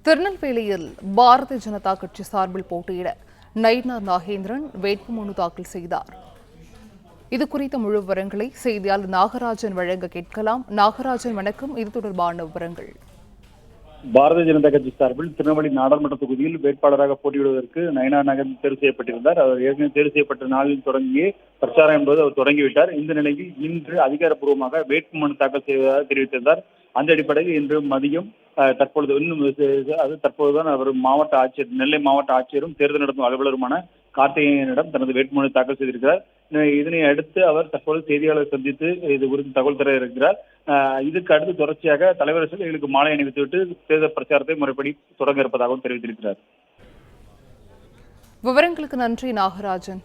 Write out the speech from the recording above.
திருநெல்வேலியில் பாரதிய ஜனதா கட்சி சார்பில் போட்டியிட நயினார் நாகேந்திரன் வேட்புமனு தாக்கல் செய்தார். இதுகுறித்த முழு விவரங்களை செய்தியாளர் நாகராஜன் வழங்க கேட்கலாம். நாகராஜன் வணக்கம். இது தொடர்பான விவரங்கள். பாரதிய ஜனதா கட்சி சார்பில் திருநெல்வேலி நாடாளுமன்ற தொகுதியில் வேட்பாளராக போட்டியிடுவதற்கு நயினார் நாகேந்திரன் தேர்வு செய்யப்பட்டிருந்தார். அவர் ஏற்கனவே தேர்வு செய்யப்பட்ட நாளில் தொடங்கியே பிரச்சாரம் என்பது அவர் தொடங்கிவிட்டார். இந்த நிலையில் இன்று அதிகாரப்பூர்வமாக வேட்புமனு தாக்கல் செய்வதாக தெரிவித்திருந்தார். அந்த அடிப்படையில் இன்று மதியம் தற்போதுதான் அவர் மாவட்ட ஆட்சியர், நெல்லை மாவட்ட ஆட்சியரும் தேர்தல் நடத்தும் அலுவலருமான கார்த்திகேயனிடம் தனது வேட்புமனு தாக்கல் செய்திருக்கிறார். இதனை அடுத்து அவர் தற்போது செய்தியாளர் சந்தித்து இது குறித்து தகவல் தர இருக்கிறார். இதுக்கு அடுத்து தொடர்ச்சியாக தலைவர் எங்களுக்கு மாலை அணிவித்துவிட்டு தேர்தல் பிரச்சாரத்தை முறைப்படி தொடங்க இருப்பதாகவும் தெரிவித்திருக்கிறார். விவரங்களுக்கு நன்றி நாகராஜன்.